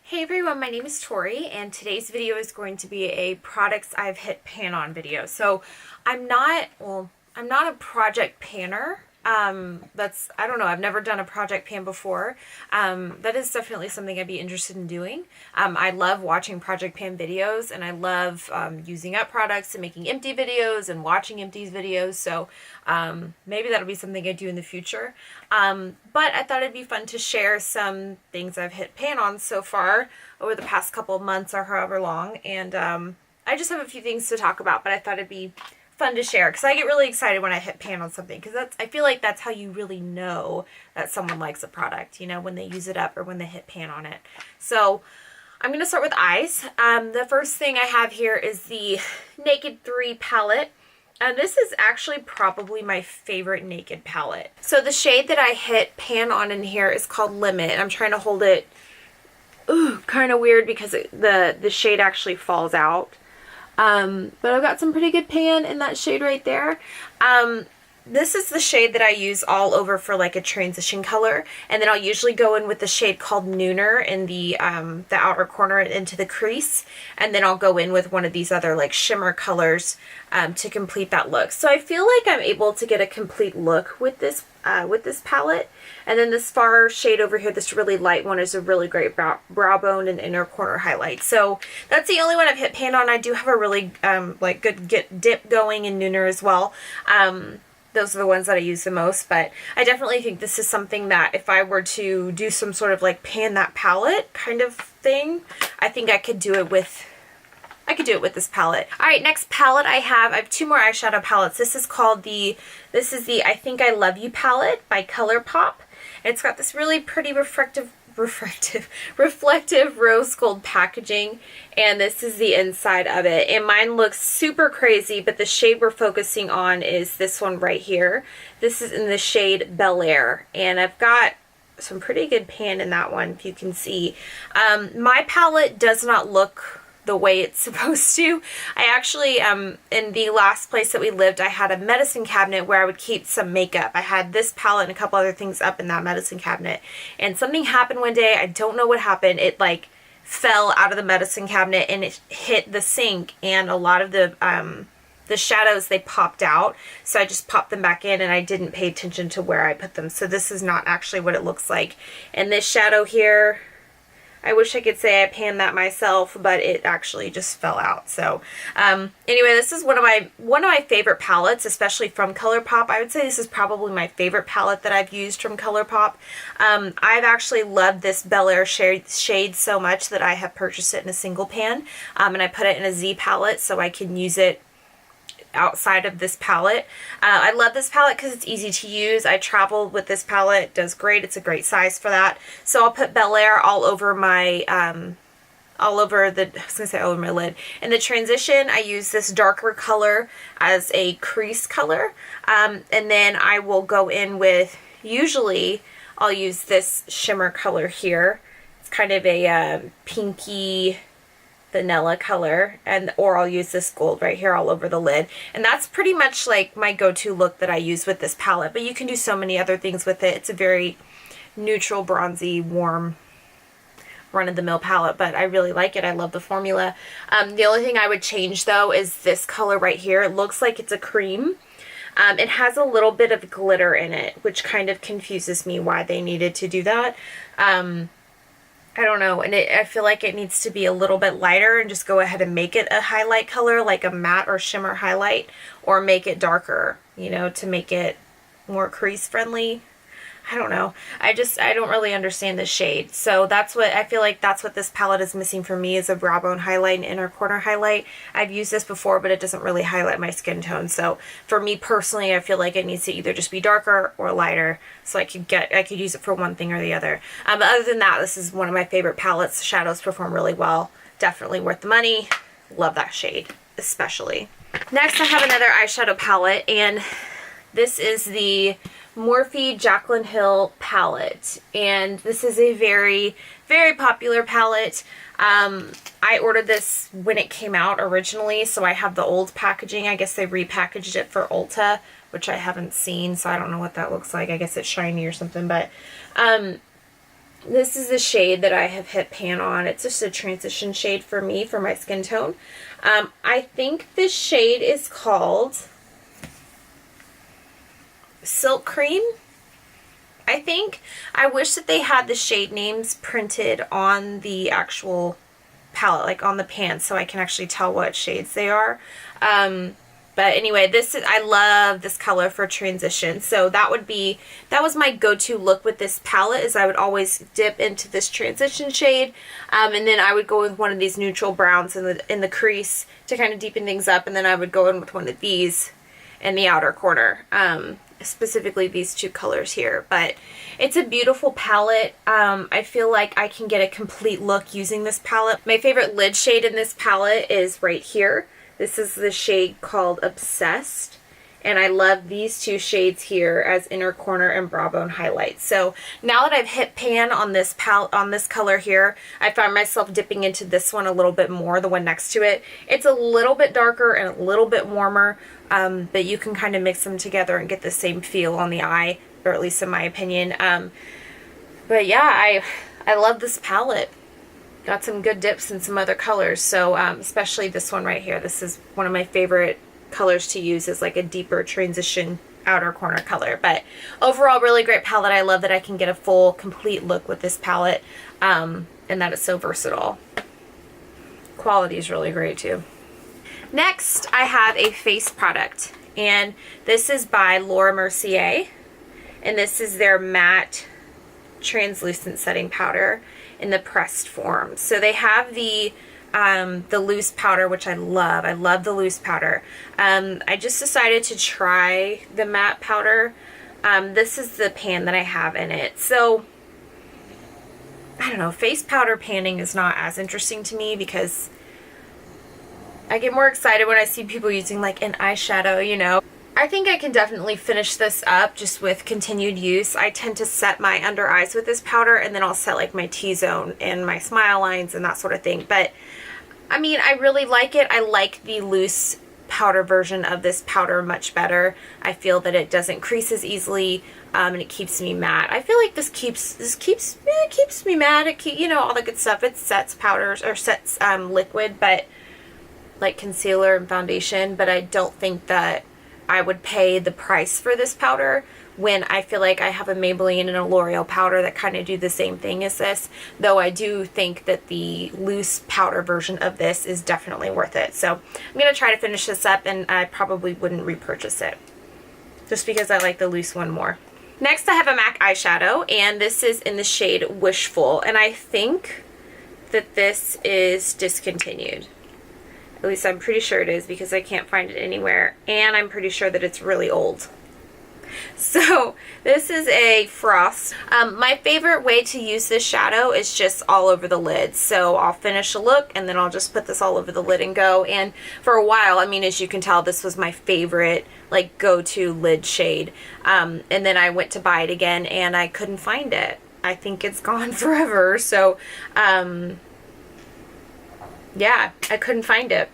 Hey everyone, my name is Tori, and today's video is going to be a products I've hit pan on video. So I'm not a project panner. I don't know, I've never done a project pan before. That is definitely something I'd be interested in doing. I love watching project pan videos, and I love using up products and making empty videos and watching empty videos. So maybe that'll be something I do in the future. But I thought it'd be fun to share some things I've hit pan on so far over the past couple of months or however long. And I just have a few things to talk about, but I thought it'd be fun to share because I get really excited when I hit pan on something, because I feel like that's how you really know that someone likes a product, you know, when they use it up or when they hit pan on it. So I'm going to start with eyes. The first thing I have here is the Naked 3 palette. And this is actually probably my favorite Naked palette. So the shade that I hit pan on in here is called Limit. I'm trying to hold it kind of weird because the shade actually falls out. But I've got some pretty good pan in that shade right there. This is the shade that I use all over for like a transition color, and then I'll usually go in with the shade called Nooner in the outer corner into the crease, and then I'll go in with one of these other like shimmer colors to complete that look. So I feel like I'm able to get a complete look with this palette. And then this far shade over here, this really light one, is a really great brow bone and inner corner highlight. So that's the only one I've hit pan on. I do have a really like good dip going in Nooner as well. Those are the ones that I use the most, but I definitely think this is something that if I were to do some sort of like pan that palette kind of thing, I think I could do it with this palette. All right, next palette I have two more eyeshadow palettes. This is the I Think I Love You palette by Colourpop. It's got this really pretty reflective rose gold packaging, and this is the inside of it. And mine looks super crazy, but the shade we're focusing on is this one right here. This is in the shade Bel Air, and I've got some pretty good pan in that one, if you can see. My palette does not look the way it's supposed to. I actually, in the last place that we lived, I had a medicine cabinet where I would keep some makeup. I had this palette and a couple other things up in that medicine cabinet, and something happened one day. I don't know what happened. It like fell out of the medicine cabinet and it hit the sink, and a lot of the shadows, they popped out. So I just popped them back in, and I didn't pay attention to where I put them. So this is not actually what it looks like. And this shadow here, I wish I could say I panned that myself, but it actually just fell out. So anyway, this is one of my favorite palettes, especially from Colourpop. I would say this is probably my favorite palette that I've used from Colourpop. I've actually loved this Bel Air shade so much that I have purchased it in a single pan, and I put it in a Z palette so I can use it outside of this palette. I love this palette because it's easy to use. I traveled with this palette. It does great. It's a great size for that. So I'll put Bel Air all over my all over my lid. In the transition, I use this darker color as a crease color, and then I will go in with, usually I'll use this shimmer color here. It's kind of a pinky vanilla color, or I'll use this gold right here all over the lid. And that's pretty much like my go-to look that I use with this palette, but you can do so many other things with it. It's a very neutral, bronzy, warm, run-of-the-mill palette, but I really like it. I love the formula. The only thing I would change though is this color right here. It looks like it's a cream. It has a little bit of glitter in it, which kind of confuses me why they needed to do that. I don't know, and I feel like it needs to be a little bit lighter and just go ahead and make it a highlight color, like a matte or shimmer highlight, or make it darker, you know, to make it more crease friendly. I don't know. I don't really understand the shade. So that's what I feel like this palette is missing for me, is a brow bone highlight and inner corner highlight. I've used this before, but it doesn't really highlight my skin tone. So for me personally, I feel like it needs to either just be darker or lighter, so I could use it for one thing or the other. But other than that, this is one of my favorite palettes. The shadows perform really well. Definitely worth the money. Love that shade, especially. Next, I have another eyeshadow palette, and this is the Morphe Jaclyn Hill palette, and this is a very, very popular palette. I ordered this when it came out originally, so I have the old packaging. I guess they repackaged it for Ulta, which I haven't seen, so I don't know what that looks like. I guess it's shiny or something, but This is the shade that I have hit pan on. It's just a transition shade for me, for my skin tone. I think this shade is called Silk Cream, I think. I wish that they had the shade names printed on the actual palette, like on the pan, so I can actually tell what shades they are. But anyway, I love this color for transition. So that was my go-to look with this palette, is I would always dip into this transition shade. And then I would go with one of these neutral browns in the crease to kind of deepen things up. And then I would go in with one of these in the outer corner. Specifically these two colors here. But it's a beautiful palette. I feel like I can get a complete look using this palette. My favorite lid shade in this palette is right here. This is the shade called Obsessed, and I love these two shades here as inner corner and brow bone highlights. So now that I've hit pan on this palette, on this color here, I find myself dipping into this one a little bit more, the one next to it. It's a little bit darker and a little bit warmer, but you can kind of mix them together and get the same feel on the eye, or at least in my opinion. But yeah, I love this palette. Got some good dips in some other colors, so especially this one right here. This is one of my favorite colors to use, as like a deeper transition outer corner color. But overall, really great palette. I love that I can get a full, complete look with this palette, and that it's so versatile. Quality is really great too. Next, I have a face product, and this is by Laura Mercier, and this is their matte translucent setting powder in the pressed form. So they have the loose powder, which I love. I love the loose powder. I just decided to try the matte powder. This is the pan that I have in it. So I don't know, face powder panning is not as interesting to me, because I get more excited when I see people using like an eyeshadow, you know. I think I can definitely finish this up just with continued use. I tend to set my under eyes with this powder, and then I'll set like my T-zone and my smile lines and that sort of thing. But I mean, I really like it. I like the loose powder version of this powder much better. I feel that it doesn't crease as easily, and it keeps me matte. I feel like this keeps me matte. You know, all the good stuff. It sets powders, or sets liquid, but like concealer and foundation. But I don't think that I would pay the price for this powder when I feel like I have a Maybelline and a L'Oreal powder that kind of do the same thing as this. Though I do think that the loose powder version of this is definitely worth it. So I'm going to try to finish this up, and I probably wouldn't repurchase it, just because I like the loose one more. Next, I have a MAC eyeshadow, and this is in the shade Wishful, and I think that this is discontinued. At least I'm pretty sure it is, because I can't find it anywhere, and I'm pretty sure that it's really old. So this is a frost. My favorite way to use this shadow is just all over the lid. So I'll finish a look, and then I'll just put this all over the lid and go. And for a while, I mean, as you can tell, this was my favorite like go-to lid shade. And then I went to buy it again, and I couldn't find it. I think it's gone forever. So yeah, I couldn't find it.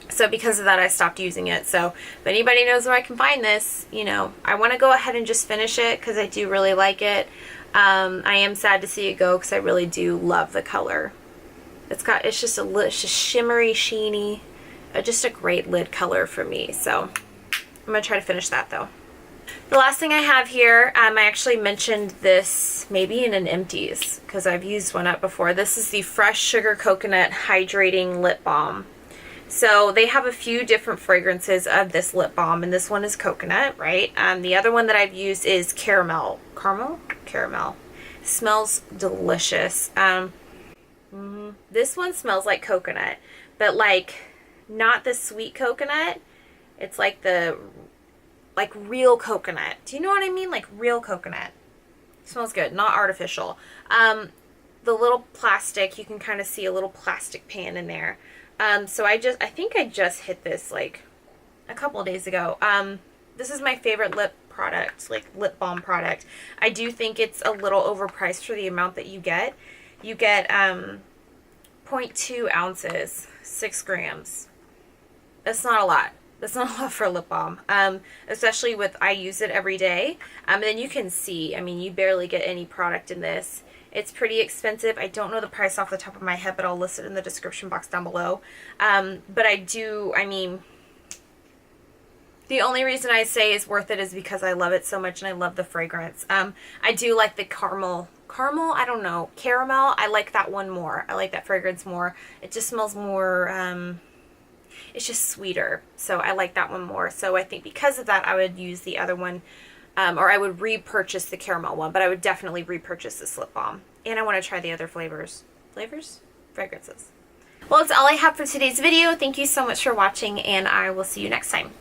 So because of that, I stopped using it. So if anybody knows where I can find this, you know, I want to go ahead and just finish it, because I do really like it. I am sad to see it go, because I really do love the color. It's just shimmery, sheeny, just a great lid color for me. So I'm going to try to finish that though. The last thing I have here, I actually mentioned this maybe in an empties, because I've used one up before. This is the Fresh Sugar Coconut Hydrating Lip Balm. So they have a few different fragrances of this lip balm, and this one is coconut, right? The other one that I've used is caramel. Caramel. Smells delicious. This one smells like coconut, but like not the sweet coconut. It's like real coconut. Do you know what I mean? Like real coconut. Smells good, not artificial. The little plastic, you can kind of see a little plastic pan in there. So I think I just hit this like a couple of days ago. This is my favorite lip product, like lip balm product. I do think it's a little overpriced for the amount that you get. You get 0.2 ounces, 6 grams. That's not a lot. That's not a lot for a lip balm, especially with, I use it every day. And then you can see, I mean, you barely get any product in this. It's pretty expensive. I don't know the price off the top of my head, but I'll list it in the description box down below. But I mean, the only reason I say it's worth it is because I love it so much and I love the fragrance. I do like the caramel, I don't know, caramel. I like that one more. I like that fragrance more. It just smells more, it's just sweeter. So I like that one more. So I think because of that, I would use the other one, or I would repurchase the caramel one, but I would definitely repurchase this lip balm. And I want to try the other flavors. Fragrances. Well, that's all I have for today's video. Thank you so much for watching, and I will see you next time.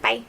Bye.